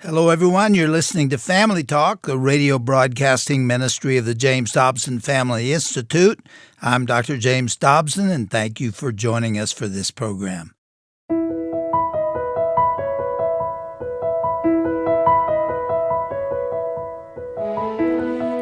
Hello, everyone. You're listening to Family Talk, the radio broadcasting ministry of the James Dobson Family Institute. I'm Dr. James Dobson, and thank you for joining us for this program.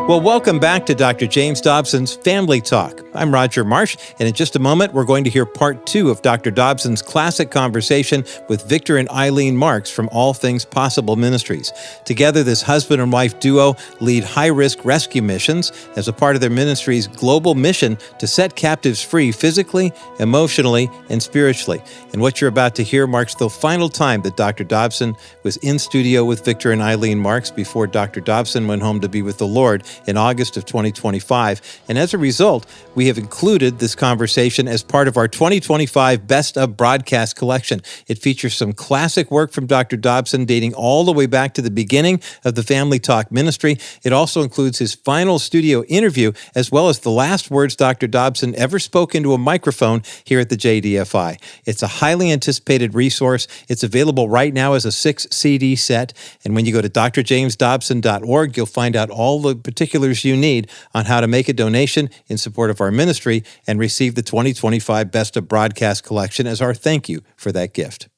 Well, welcome back to Dr. James Dobson's Family Talk. I'm Roger Marsh, and in just a moment, we're going to hear part 2 of Dr. Dobson's classic conversation with Victor and Eileen Marx from All Things Possible Ministries. Together, this husband and wife duo lead high-risk rescue missions as a part of their ministry's global mission to set captives free physically, emotionally, and spiritually. And what you're about to hear marks the final time that Dr. Dobson was in studio with Victor and Eileen Marx before Dr. Dobson went home to be with the Lord in August of 2025. And as a result, we have included this conversation as part of our 2025 Best of Broadcast collection. It features some classic work from Dr. Dobson dating all the way back to the beginning of the Family Talk ministry. It also includes his final studio interview, as well as the last words Dr. Dobson ever spoke into a microphone here at the JDFI. It's a highly anticipated resource. It's available right now as a 6-CD set. And when you go to drjamesdobson.org, you'll find out all the particulars you need on how to make a donation in support of our ministry and receive the 2025 Best of Broadcast collection as our thank you for that gift.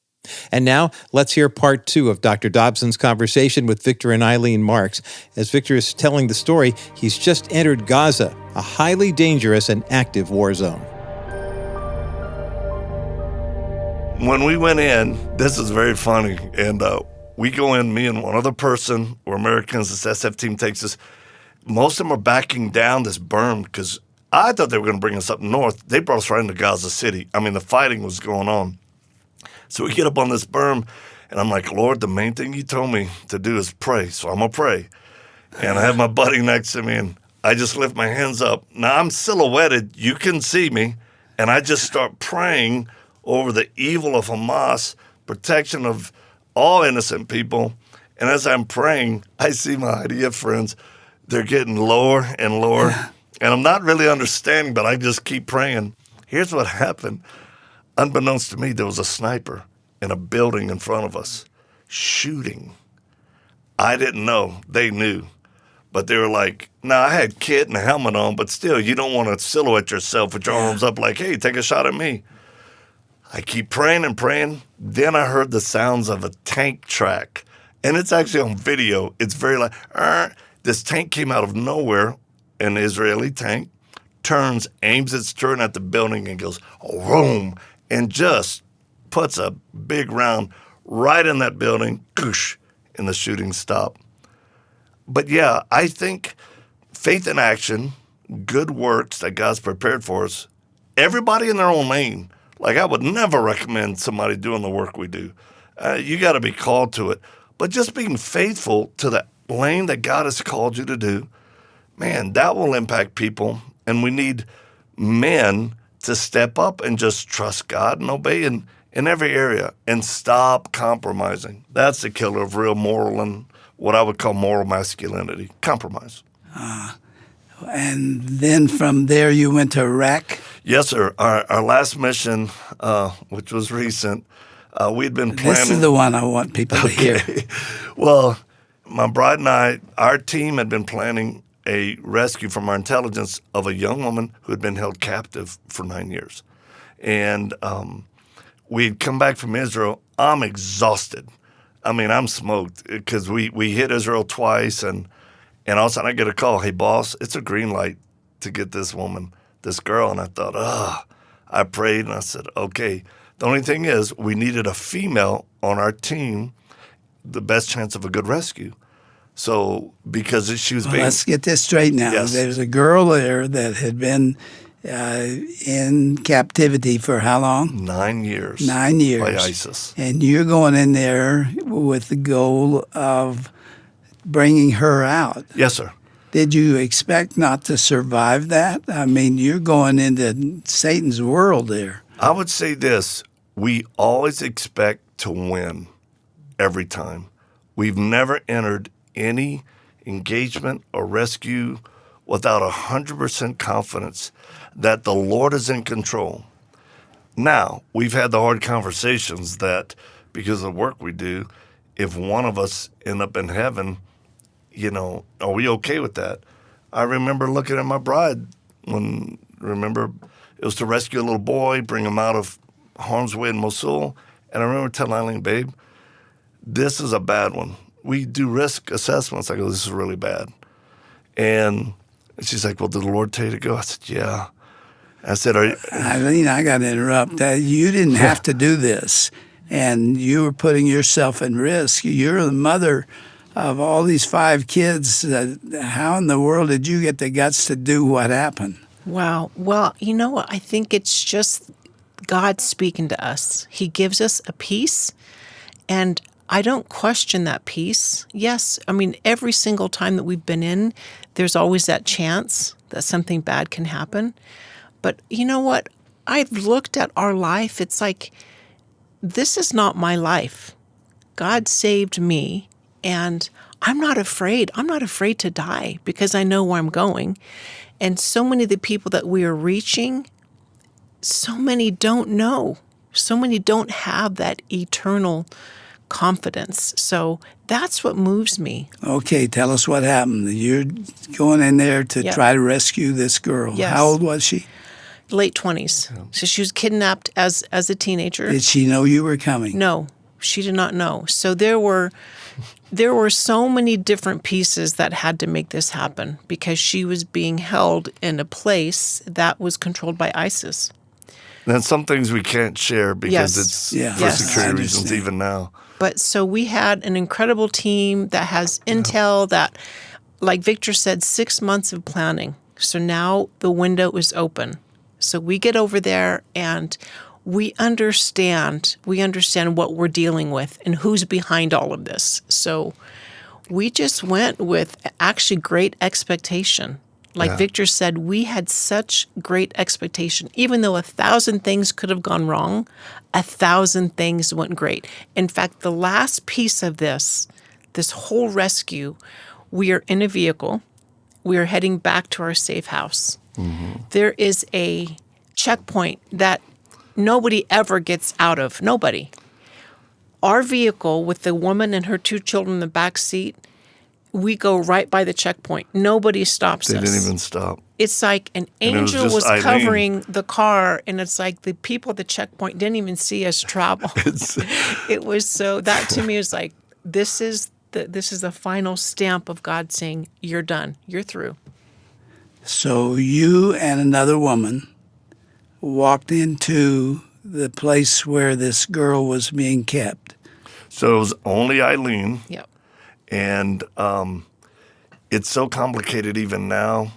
And now, let's hear part 2 of Dr. Dobson's conversation with Victor and Eileen Marx. As Victor is telling the story, he's just entered Gaza, a highly dangerous and active war zone. When we went in, this is very funny, and we go in, me and one other person, we're Americans, this SF team takes us. Most of them are backing down this berm because I thought they were going to bring us up north. They brought us right into Gaza City. I mean, the fighting was going on. So we get up on this berm, and I'm like, Lord, the main thing you told me to do is pray, so I'm going to pray. And I have my buddy next to me, and I just lift my hands up. Now, I'm silhouetted. You can see me. And I just start praying over the evil of Hamas, protection of all innocent people. And as I'm praying, I see my IDF friends. They're getting lower and lower, and I'm not really understanding, but I just keep praying. Here's what happened. Unbeknownst to me, there was a sniper in a building in front of us shooting. I didn't know. They knew. But they were like, I had kit and a helmet on, but still, you don't want to silhouette yourself with your arms up like, hey, take a shot at me. I keep praying and praying. Then I heard the sounds of a tank track, and it's actually on video. It's very like, This tank came out of nowhere, an Israeli tank, turns, aims its turret at the building and goes, vroom, and just puts a big round right in that building, goosh, and the shooting stopped. But yeah, I think faith in action, good works that God's prepared for us, everybody in their own lane. Like I would never recommend somebody doing the work we do. You got to be called to it. But just being faithful to the lane that God has called you to do, man, that will impact people. And we need men to step up and just trust God and obey in every area and stop compromising. That's the killer of real moral and what I would call moral masculinity, compromise. And then from there you went to Iraq? Yes, sir. Our last mission, which was recent, we'd been planning. This is the one I want people to hear. Well, my bride and I, our team had been planning a rescue from our intelligence of a young woman who had been held captive for 9 years. And we'd come back from Israel. I'm exhausted. I mean, I'm smoked because we hit Israel twice, and all of a sudden I get a call, hey, boss, it's a green light to get this woman, this girl. And I thought, I prayed, and I said, okay. The only thing is we needed a female on our team, the best chance of a good rescue. So because she was being... Let's get this straight now. Yes. There's a girl there that had been in captivity for how long? 9 years. 9 years. By ISIS. And you're going in there with the goal of bringing her out. Yes, sir. Did you expect not to survive that? I mean, you're going into Satan's world there. I would say this. We always expect to win every time. We've never entered any engagement or rescue without 100% confidence that the Lord is in control. Now, we've had the hard conversations that because of the work we do, if one of us end up in heaven, are we okay with that? I remember looking at my bride remember it was to rescue a little boy, bring him out of harm's way in Mosul. And I remember telling Eileen, babe, this is a bad one. We do risk assessments. I go, this is really bad. And she's like, well, did the Lord tell you to go? I said, yeah. I said, Eileen, I got to interrupt. You didn't have to do this, and you were putting yourself in risk. You're the mother of all these 5 kids. How in the world did you get the guts to do what happened? Wow. Well, you know what? I think it's just God speaking to us. He gives us a peace, and I don't question that peace. Yes, I mean, every single time that we've been in, there's always that chance that something bad can happen. But you know what? I've looked at our life. It's like, this is not my life. God saved me, and I'm not afraid. I'm not afraid to die because I know where I'm going. And so many of the people that we are reaching, so many don't know. So many don't have that eternal confidence. So that's what moves me. Okay, tell us what happened. You're going in there to try to rescue this girl. Yes. How old was she? Late 20s. So she was kidnapped as a teenager. Did she know you were coming? No, she did not know. So there were so many different pieces that had to make this happen because she was being held in a place that was controlled by ISIS. And some things we can't share because it's for security reasons even now. But so we had an incredible team that has intel that, like Victor said, 6 months of planning. So now the window is open. So we get over there and we understand what we're dealing with and who's behind all of this. So we just went with actually great expectation. Like Victor said, we had such great expectation. Even though 1,000 things could have gone wrong, 1,000 things went great. In fact, the last piece of this whole rescue, we are in a vehicle. We are heading back to our safe house. Mm-hmm. There is a checkpoint that nobody ever gets out of. Nobody. Our vehicle with the woman and her 2 children in the back seat, we go right by the checkpoint. Nobody stops us. They didn't even stop. It's like an angel was Eileen covering the car, and it's like the people at the checkpoint didn't even see us travel. It was so, that to me is like, this is the final stamp of God saying, you're done, you're through. So you and another woman walked into the place where this girl was being kept. So it was only Eileen. Yep. And it's so complicated even now.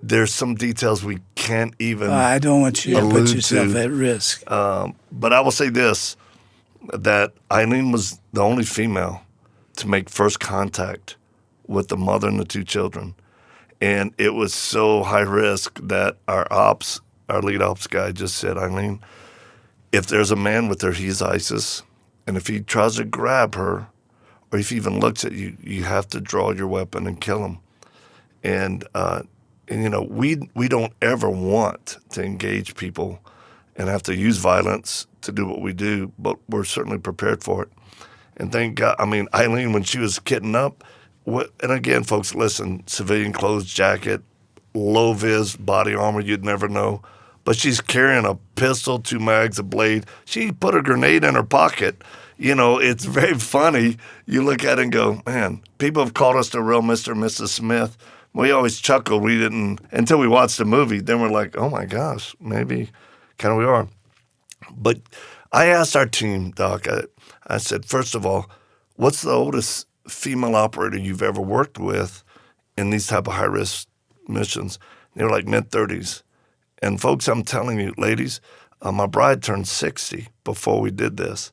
There's some details we can't even I don't want you to put yourself at risk. But I will say this, that Eileen was the only female to make first contact with the mother and the 2 children. And it was so high risk that our lead ops guy just said, Eileen, if there's a man with her, he's ISIS. And if he tries to grab her, or if he even looks at you, you have to draw your weapon and kill him. And we don't ever want to engage people and have to use violence to do what we do, but we're certainly prepared for it. And thank God, I mean, Eileen, when she was kidnapped, and again, folks, listen, civilian clothes, jacket, low-vis body armor, you'd never know. But she's carrying a pistol, 2 mags, a blade. She put a grenade in her pocket. It's very funny. You look at it and go, man, people have called us the real Mr. and Mrs. Smith. We always chuckled. We didn't, until we watched the movie. Then we're like, oh, my gosh, maybe kind of we are. But I asked our team, Doc, I said, first of all, what's the oldest female operator you've ever worked with in these type of high-risk missions? They were like mid-30s. And folks, I'm telling you, ladies, my bride turned 60 before we did this.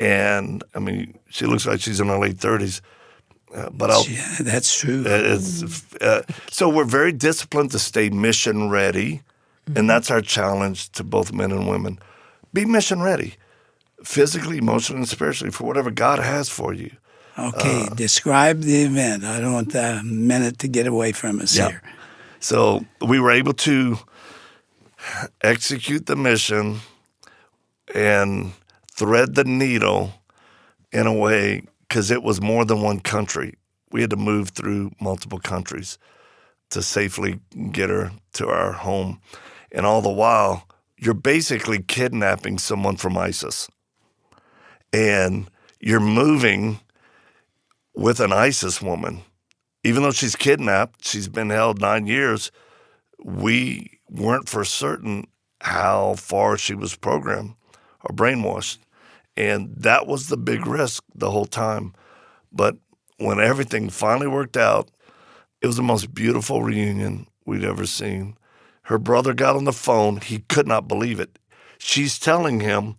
And, I mean, she looks like she's in her late 30s. Yeah, that's true. So we're very disciplined to stay mission ready, and that's our challenge to both men and women. Be mission ready, physically, emotionally, and spiritually, for whatever God has for you. Okay, describe the event. I don't want that minute to get away from us here. So we were able to execute the mission and thread the needle in a way, because it was more than one country. We had to move through multiple countries to safely get her to our home. And all the while, you're basically kidnapping someone from ISIS. And you're moving with an ISIS woman. Even though she's kidnapped, she's been held 9 years, we weren't for certain how far she was programmed or brainwashed. And that was the big risk the whole time. But when everything finally worked out, it was the most beautiful reunion we'd ever seen. Her brother got on the phone. He could not believe it. She's telling him,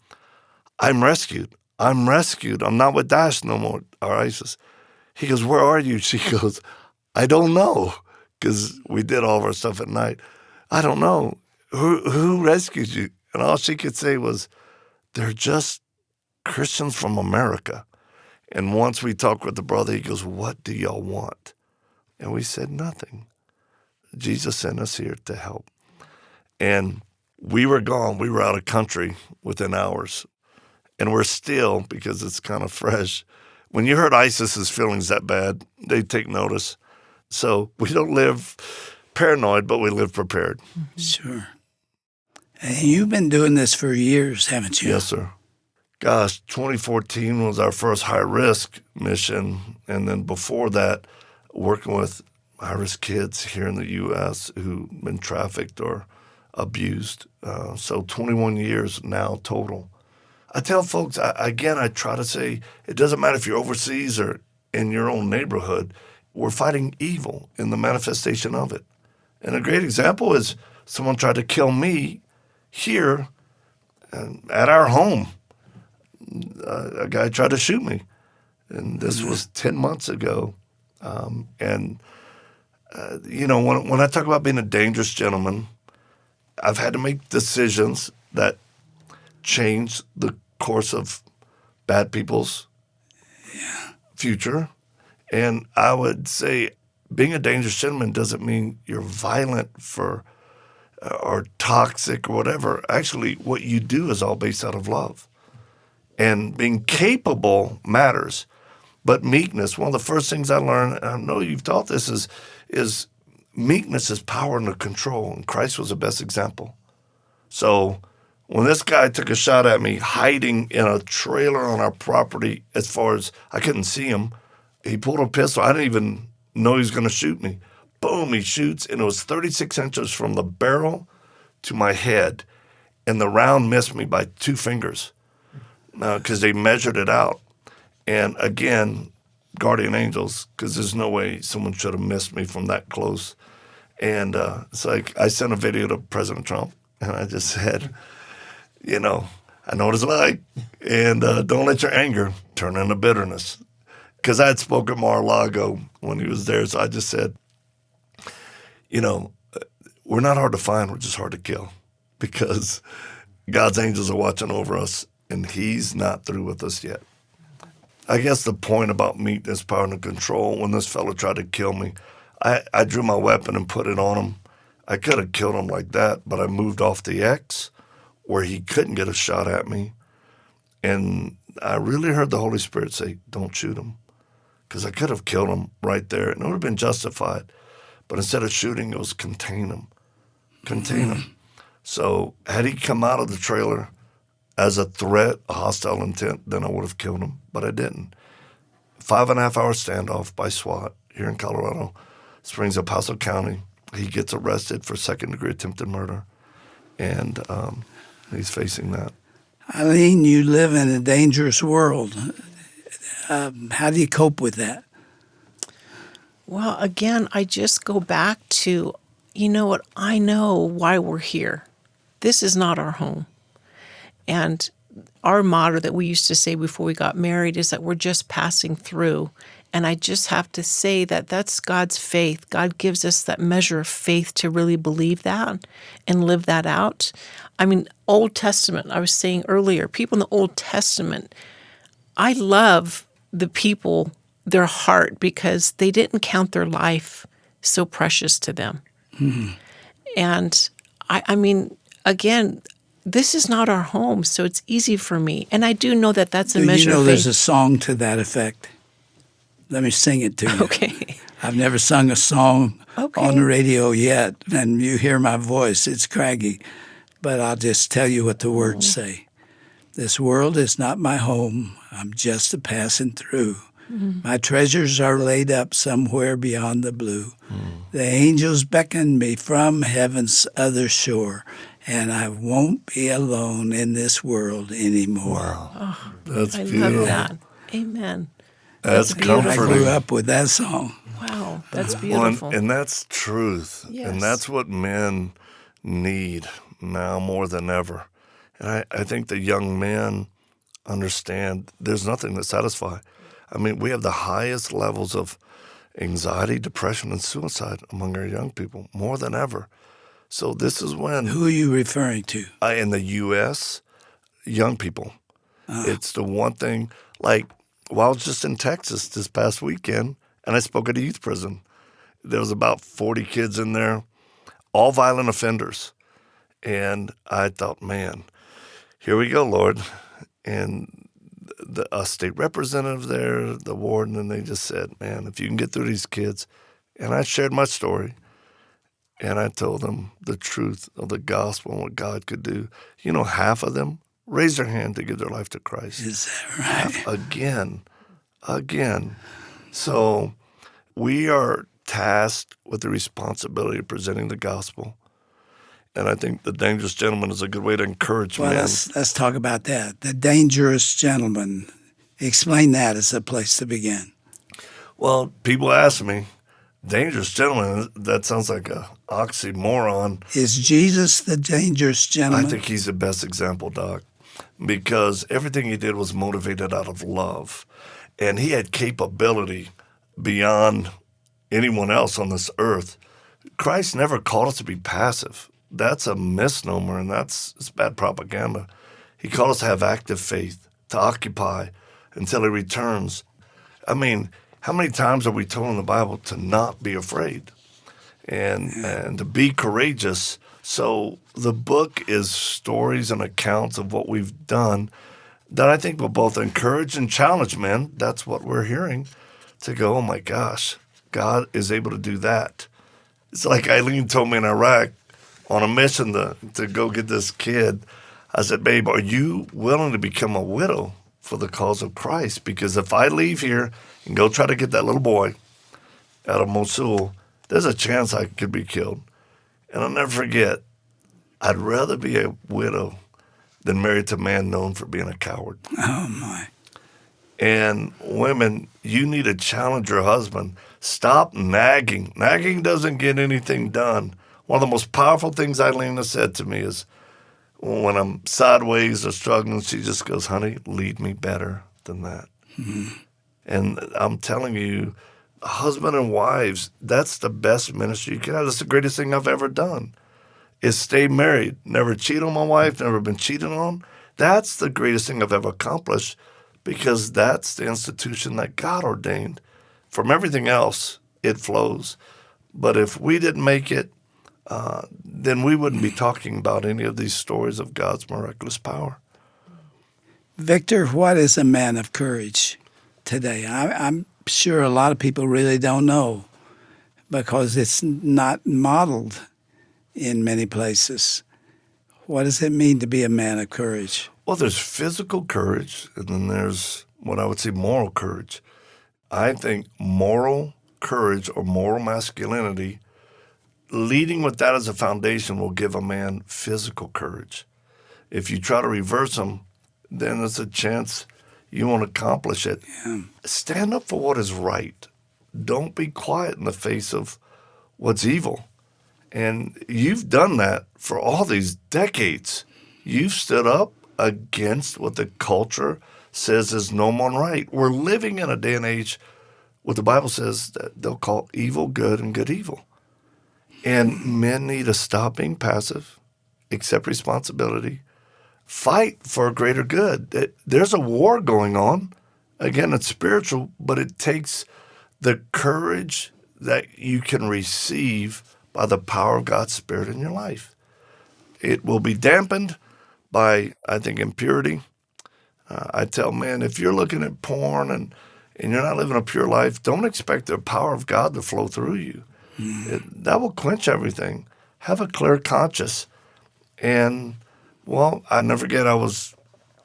I'm rescued. I'm rescued. I'm not with Daesh no more, or ISIS. He goes, where are you? She goes, I don't know, because we did all of our stuff at night. I don't know. Who rescued you? And all she could say was, they're just Christians from America. And once we talked with the brother, he goes, what do y'all want? And we said, nothing. Jesus sent us here to help. And we were gone. We were out of country within hours. And we're still, because it's kind of fresh, when you heard ISIS's feelings that bad, they take notice. So we don't live paranoid, but we live prepared. Sure. And you've been doing this for years, haven't you? Yes, sir. Gosh, 2014 was our first high-risk mission. And then before that, working with high-risk kids here in the U.S. who've been trafficked or abused. So 21 years now total. I tell folks, I try to say, it doesn't matter if you're overseas or in your own neighborhood, we're fighting evil in the manifestation of it. And a great example is someone tried to kill me here at our home. A guy tried to shoot me. And this was 10 months ago. When I talk about being a dangerous gentleman, I've had to make decisions that change the course of bad people's future. And I would say being a dangerous gentleman doesn't mean you're violent or toxic or whatever. Actually, what you do is all based out of love. And being capable matters. But meekness, one of the first things I learned, and I know you've taught this, is meekness is power under control. And Christ was the best example. So when this guy took a shot at me hiding in a trailer on our property, as far as I couldn't see him, he pulled a pistol. I didn't even know he was going to shoot me. Boom, he shoots, and it was 36 inches from the barrel to my head, and the round missed me by 2 fingers because they measured it out. And again, guardian angels, because there's no way someone should have missed me from that close. And it's like I sent a video to President Trump, and I just said, I know what it's like, and don't let your anger turn into bitterness. Because I had spoken at Mar-a-Lago when he was there, so I just said, we're not hard to find, we're just hard to kill. Because God's angels are watching over us, and he's not through with us yet. I guess the point about meekness, power, and control, when this fellow tried to kill me, I drew my weapon and put it on him. I could have killed him like that, but I moved off the X where he couldn't get a shot at me. And I really heard the Holy Spirit say, don't shoot him. Because I could have killed him right there, and it would have been justified. But instead of shooting, it was contain him. Contain him. So had he come out of the trailer as a threat, a hostile intent, then I would have killed him. But I didn't. 5.5-hour standoff by SWAT here in Colorado Springs, El Paso County. He gets arrested for second-degree attempted murder, and he's facing that. Eileen, you live in a dangerous world. How do you cope with that? Well, again, I just go back to, what? I know why we're here. This is not our home. And our motto that we used to say before we got married is that we're just passing through. And I just have to say that that's God's faith. God gives us that measure of faith to really believe that and live that out. I mean, Old Testament, I was saying earlier, people in the Old Testament, I love the people, their heart, because they didn't count their life so precious to them. Mm-hmm. And I mean, again, this is not our home, so it's easy for me. And I do know that that's a Do measure you know of there's faith. a song to that effect? Let me sing it to you. Okay. I've never sung a song Okay. on the radio yet, and you hear my voice. It's craggy. But I'll just tell you what the words say. This world is not my home. I'm just a passing through. My treasures are laid up somewhere beyond the blue. The angels beckon me from heaven's other shore, and I won't be alone in this world anymore. That's I beautiful. love that. Amen. That's beautiful. I comforting. grew up with that song. Wow, that's Well, beautiful. and that's truth. Yes. And that's what men need now more than ever. And I think the young men understand there's nothing that satisfies. I mean, we have the highest levels of anxiety, depression, and suicide among our young people, more than ever. So this is when, Who are you referring to? in the U.S., young people, it's the one thing, like, well, I was just in Texas this past weekend, and I spoke at a youth prison. There was about 40 kids in there, all violent offenders. And I thought, man, here we go, Lord. And a state representative there, the warden, and they just said, man, if you can get through these kids. And I shared my story, and I told them the truth of the gospel and what God could do. You know, half of them raised their hand to give their life to Christ. Is that right? Again. So we are tasked with the responsibility of presenting the gospel. And I think the dangerous gentleman is a good way to encourage Well, men. let's talk about that. The dangerous gentleman. Explain that as a place to begin. Well, people ask me, dangerous gentleman, that sounds like a oxymoron. Is Jesus the dangerous gentleman? I think he's the best example, Doc, because everything he did was motivated out of love. And he had capability beyond anyone else on this earth. Christ never called us to be passive. That's a misnomer, and it's bad propaganda. He called us to have active faith, to occupy until he returns. I mean, how many times are we told in the Bible to not be afraid and to be courageous? So the book is stories and accounts of what we've done that I think will both encourage and challenge men. That's what we're hearing, to go, oh my gosh, God is able to do that. It's like Eileen told me in Iraq on a mission to go get this kid. I said, babe, are you willing to become a widow for the cause of Christ? Because if I leave here and go try to get that little boy out of Mosul, there's a chance I could be killed. And I'll never forget, I'd rather be a widow than married to a man known for being a coward. Oh, my. And women, you need to challenge your husband. Stop nagging. Nagging doesn't get anything done. One of the most powerful things Eileen has said to me is when I'm sideways or struggling, she just goes, honey, lead me better than that. Mm-hmm. And I'm telling you, husband and wives, that's the best ministry you can have. That's the greatest thing I've ever done, is stay married. Never cheat on my wife, never been cheated on. That's the greatest thing I've ever accomplished, because that's the institution that God ordained. From everything else, it flows. But if we didn't make it, then we wouldn't be talking about any of these stories of God's miraculous power. Victor, what is a man of courage today? I'm sure a lot of people really don't know because it's not modeled in many places. What does it mean to be a man of courage? Well, there's physical courage, and then there's what I would say moral courage. I think moral courage or moral masculinity, leading with that as a foundation, will give a man physical courage. If you try to reverse them, then there's a chance you won't accomplish it. Yeah. Stand up for what is right. Don't be quiet in the face of what's evil. And you've done that for all these decades. You've stood up against what the culture says is normal and right. We're living in a day and age what the Bible says that they'll call evil good and good evil. And men need to stop being passive, accept responsibility, fight for a greater good. There's a war going on. Again, it's spiritual, but it takes the courage that you can receive by the power of God's Spirit in your life. It will be dampened, by, I think, impurity. I tell men, if you're looking at porn and you're not living a pure life, don't expect the power of God to flow through you. That will quench everything. Have a clear conscience. And, well, I never forget, I was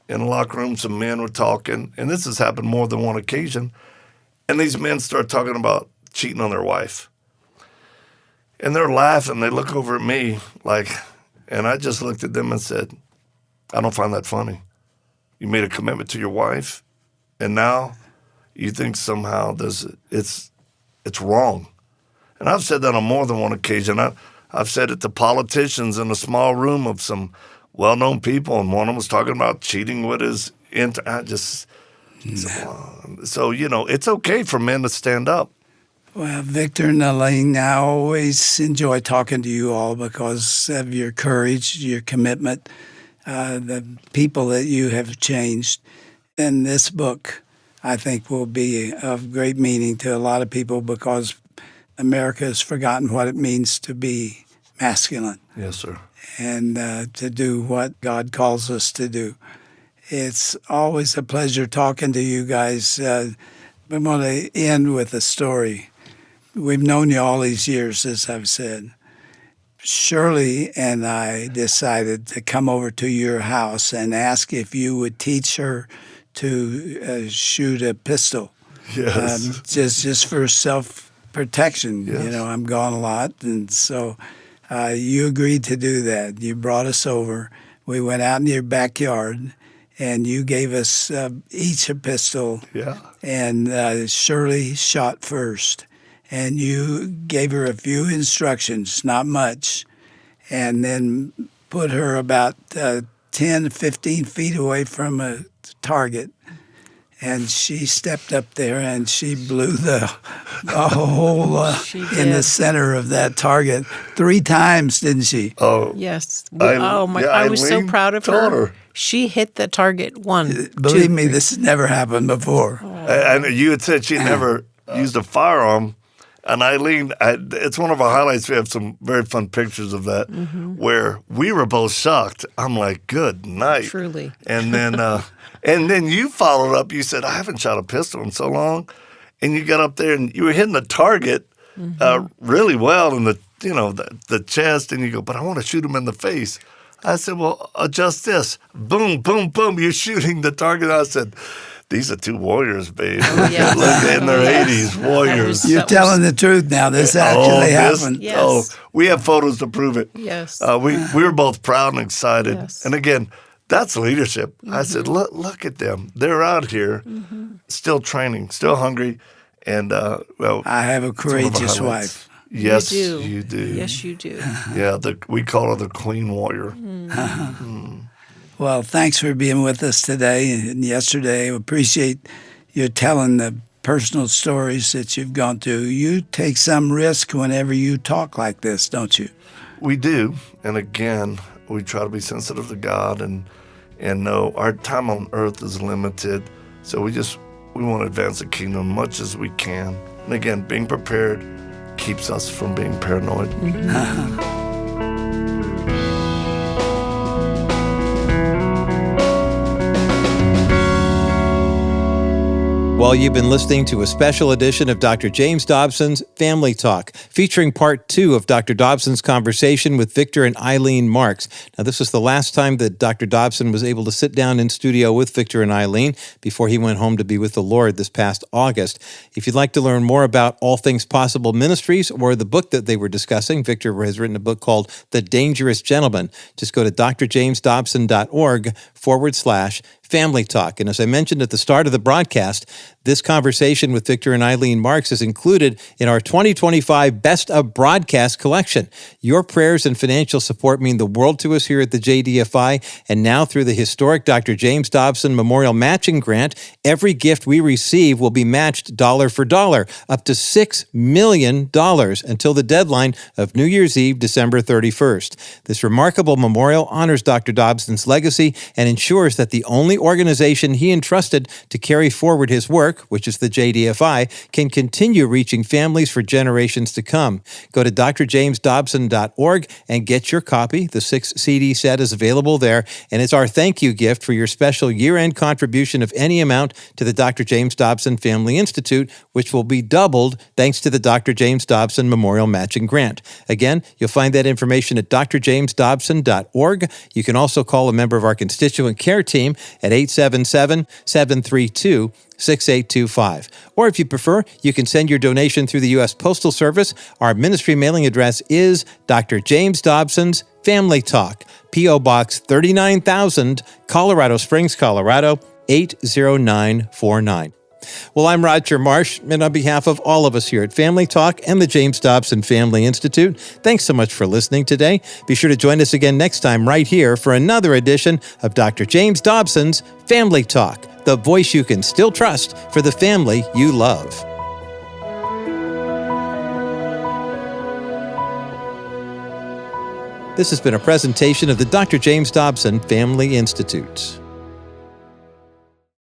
in a locker room, some men were talking, and this has happened more than one occasion, and these men start talking about cheating on their wife. And they're laughing. They look over at me and I just looked at them and said, I don't find that funny. You made a commitment to your wife, and now you think somehow it's wrong. And I've said that on more than one occasion. I've said it to politicians in a small room of some well-known people, and one of them was talking about cheating with his So, it's okay for men to stand up. Well, Victor and Eileen, I always enjoy talking to you all because of your courage, your commitment, the people that you have changed. And this book, I think, will be of great meaning to a lot of people because America has forgotten what it means to be masculine. Yes, sir. And to do what God calls us to do. It's always a pleasure talking to you guys. I'm going to end with a story. We've known you all these years, as I've said. Shirley and I decided to come over to your house and ask if you would teach her to shoot a pistol. Yes. Just for self-protection. Yes. I'm gone a lot, and so you agreed to do that. You brought us over. We went out in your backyard, and you gave us each a pistol. Yeah. And Shirley shot first. And you gave her a few instructions, not much, and then put her about 10, 15 feet away from a target. And she stepped up there and she blew the hole in the center of that target 3 times, didn't she? Oh, Yes. I I was so Eileen proud of told her. her. She hit the target 1. Believe 2, me, 3. this has never happened before. And you had said she never used a firearm. And Eileen, it's one of our highlights. We have some very fun pictures of that where we were both shocked. I'm like, good night. Truly. And then you followed up. You said, I haven't shot a pistol in so long. And you got up there and you were hitting the target really well in the chest. And you go, but I want to shoot him in the face. I said, well, adjust this. Boom, boom, boom. You're shooting the target. I said, these are 2 warriors, babe. Oh, yes. Look, in their 80s, warriors. You're telling the truth now. This actually happened. Yes. Oh, we have photos to prove it. Yes. We were both proud and excited. Yes. And again, that's leadership. I said, look at them. They're out here still training, still hungry. And, I have a it's one of our courageous highlights. wife. Yes, you do. Yes, you do. Yeah, we call her the Queen Warrior. Well, thanks for being with us today and yesterday. I appreciate you telling the personal stories that you've gone through. You take some risk whenever you talk like this, don't you? We do. And again, we try to be sensitive to God and know our time on earth is limited. So we want to advance the kingdom as much as we can. And again, being prepared keeps us from being paranoid. Well, you've been listening to a special edition of Dr. James Dobson's Family Talk, featuring part 2 of Dr. Dobson's conversation with Victor and Eileen Marx. Now, this was the last time that Dr. Dobson was able to sit down in studio with Victor and Eileen before he went home to be with the Lord this past August. If you'd like to learn more about All Things Possible Ministries or the book that they were discussing, Victor has written a book called The Dangerous Gentleman. Just go to drjamesdobson.org/Family Talk. And as I mentioned at the start of the broadcast, this conversation with Victor and Eileen Marx is included in our 2025 Best of Broadcast collection. Your prayers and financial support mean the world to us here at the JDFI, and now through the historic Dr. James Dobson Memorial Matching Grant, every gift we receive will be matched dollar for dollar, up to $6 million until the deadline of New Year's Eve, December 31st. This remarkable memorial honors Dr. Dobson's legacy and ensures that the only organization he entrusted to carry forward his work, which is the JDFI, can continue reaching families for generations to come. Go to drjamesdobson.org and get your copy. The 6-CD set is available there, and it's our thank you gift for your special year-end contribution of any amount to the Dr. James Dobson Family Institute, which will be doubled thanks to the Dr. James Dobson Memorial Matching Grant. Again, you'll find that information at drjamesdobson.org. You can also call a member of our constituent care team at 877-732-6825. Or if you prefer, you can send your donation through the U.S. Postal Service. Our ministry mailing address is Dr. James Dobson's Family Talk, P.O. Box 39,000, Colorado Springs, Colorado, 80949. Well, I'm Roger Marsh, and on behalf of all of us here at Family Talk and the James Dobson Family Institute, thanks so much for listening today. Be sure to join us again next time right here for another edition of Dr. James Dobson's Family Talk, the voice you can still trust for the family you love. This has been a presentation of the Dr. James Dobson Family Institute.